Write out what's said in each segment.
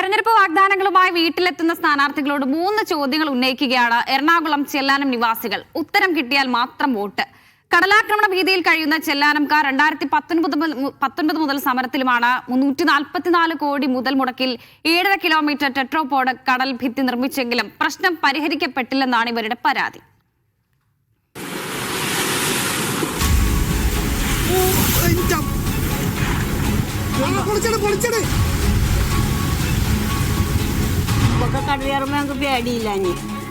തെരഞ്ഞെടുപ്പ് വാഗ്ദാനങ്ങളുമായി വീട്ടിലെത്തുന്ന സ്ഥാനാർത്ഥികളോട് 3 ചോദ്യങ്ങൾ ഉന്നയിക്കുകയാണ് എറണാകുളം ചെല്ലാനം നിവാസികൾ. ഉത്തരം കിട്ടിയാൽ മാത്രം വോട്ട്. കടലാക്രമണ ഭീതിയിൽ കഴിയുന്ന ചെല്ലാനംകാർ 2019 മുതൽ സമരത്തിലുമാണ്. 344 കോടി മുതൽ മുടക്കിൽ 7.5 കിലോമീറ്റർ ടെട്രോപോഡ് കടൽ ഭിത്തി നിർമ്മിച്ചെങ്കിലും പ്രശ്നം പരിഹരിക്കപ്പെട്ടില്ലെന്നാണ് ഇവരുടെ പരാതി. ഇപ്പൊക്കെ കടലേറുമ്പോൾ ഞങ്ങൾക്ക് പേടിയില്ല.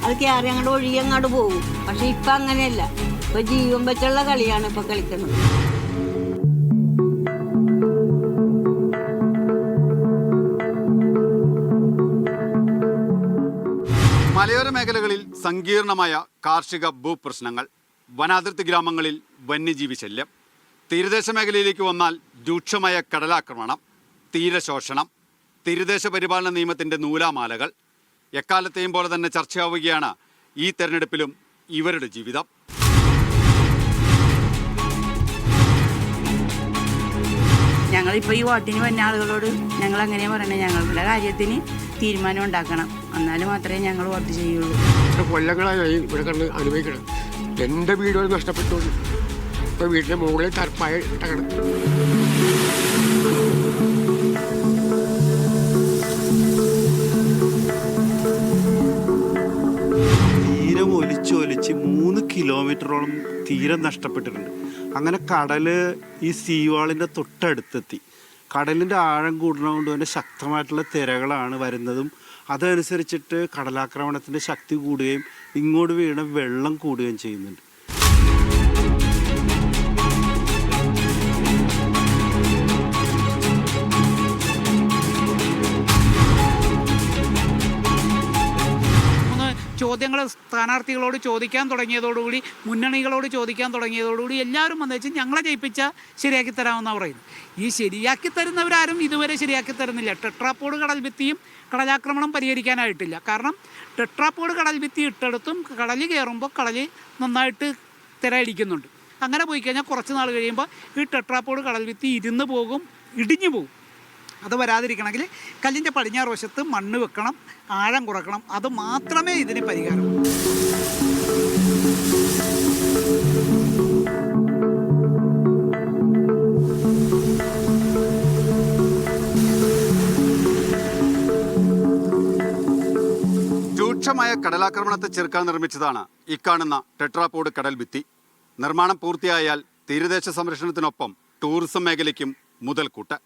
അത് കയറി അങ്ങോട്ട് ഒഴുകി അങ്ങോട്ട് പോകും. പക്ഷെ ഇപ്പൊ അങ്ങനെയല്ല. ഇപ്പൊ ജീവൻ വെച്ചുള്ള കളിയാണ് ഇപ്പൊ കളിക്കുന്നത്. മലയോര മേഖലകളിൽ സങ്കീർണമായ കാർഷിക ഭൂപ്രശ്നങ്ങൾ, വനാതിർത്തി ഗ്രാമങ്ങളിൽ വന്യജീവി ശല്യം, തീരദേശ മേഖലയിലേക്ക് വന്നാൽ രൂക്ഷമായ കടലാക്രമണം, തീരശോഷണം, തീരദേശ പരിപാലന നിയമത്തിൻ്റെ നൂലാമാലകൾ. എക്കാലത്തെയും പോലെ തന്നെ ചർച്ചയാവുകയാണ് ഈ തെരഞ്ഞെടുപ്പിലും ഇവരുടെ ജീവിതം. ഞങ്ങളിപ്പോൾ ഈ വോട്ടിന് വന്ന ആളുകളോട് ഞങ്ങൾ അങ്ങനെ പറയണേ, ഞങ്ങളുടെ കാര്യത്തിന് തീരുമാനം ഉണ്ടാക്കണം, എന്നാൽ മാത്രമേ ഞങ്ങൾ വോട്ട് ചെയ്യുള്ളൂ. കൊല്ലങ്ങളായി ഇവിടെ കണ്ട് അനുഭവിക്കണം. എൻ്റെ വീടുകൾ നഷ്ടപ്പെട്ടു. ഇപ്പോൾ വീട്ടിലെ മുകളിൽ തർപ്പായ ഇട്ടക്കണം. തീരം ഒലിച്ച് 3 കിലോമീറ്ററോളം തീരം നഷ്ടപ്പെട്ടിട്ടുണ്ട്. അങ്ങനെ കടല് ഈ സീവാളിൻ്റെ തൊട്ടടുത്തെത്തി. കടലിൻ്റെ ആഴം കൂടുന്നതുകൊണ്ട് തന്നെ ശക്തമായിട്ടുള്ള തിരകളാണ് വരുന്നതും അതനുസരിച്ചിട്ട് കടലാക്രമണത്തിൻ്റെ ശക്തി കൂടുകയും ഇങ്ങോട്ട് വീണ വെള്ളം കൂടുകയും ചെയ്യുന്നുണ്ട്. ചോദ്യങ്ങൾ സ്ഥാനാർത്ഥികളോട് ചോദിക്കാൻ തുടങ്ങിയതോടുകൂടി, മുന്നണികളോട് ചോദിക്കാൻ തുടങ്ങിയതോടുകൂടി എല്ലാവരും വന്നു വെച്ചാൽ ഞങ്ങളെ ജയിപ്പിച്ച ശരിയാക്കി തരാമെന്നാണ് പറയുന്നത്. ഈ ശരിയാക്കി തരുന്നവരാരും ഇതുവരെ ശരിയാക്കി തരുന്നില്ല. ടെട്രാപോഡ് കടൽ ഭിത്തിയും കടലാക്രമണം പരിഹരിക്കാനായിട്ടില്ല. കാരണം ടെട്രാപോഡ് കടൽ ഭിത്തി ഇട്ടെടുത്തും കടൽ കയറുമ്പോൾ കടൽ നന്നായിട്ട് തിരയടിക്കുന്നുണ്ട്. അങ്ങനെ പോയി കഴിഞ്ഞാൽ കുറച്ച് നാൾ കഴിയുമ്പോൾ ഈ ടെട്രാപോഡ് കടൽ ഭിത്തി ഇരുന്ന് പോകും, ഇടിഞ്ഞു പോകും. അത് വരാതിരിക്കണമെങ്കിൽ കല്ലിൻ്റെ പടിഞ്ഞാറ് വശത്ത് മണ്ണ് വെക്കണം, ആഴം കുറക്കണം. അത് മാത്രമേ ഇതിന് പരിഹാരം. രൂക്ഷമായ കടലാക്രമണത്തെ ചെറുക്കാൻ നിർമ്മിച്ചതാണ് ഇക്കാണുന്ന ടെട്രാപോഡ് കടൽ ഭിത്തി. നിർമ്മാണം പൂർത്തിയായാൽ തീരദേശ സംരക്ഷണത്തിനൊപ്പം ടൂറിസം മേഖലയ്ക്കും മുതൽക്കൂട്ട്.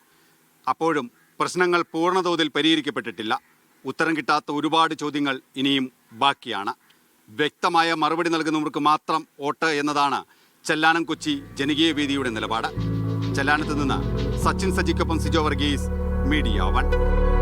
അപ്പോഴും പ്രശ്നങ്ങൾ പൂർണ്ണതോതിൽ പരിഹരിക്കപ്പെട്ടിട്ടില്ല. ഉത്തരം കിട്ടാത്ത ഒരുപാട് ചോദ്യങ്ങൾ ഇനിയും ബാക്കിയാണ്. വ്യക്തമായ മറുപടി നൽകുന്നവർക്ക് മാത്രം വോട്ട് എന്നതാണ് ചെല്ലാനം കൊച്ചി ജനകീയ വേദിയുടെ നിലപാട്. ചെല്ലാനത്ത് നിന്ന് സച്ചിൻ സജിക്കൊപ്പം സിജോ വർഗീസ്, മീഡിയ 1.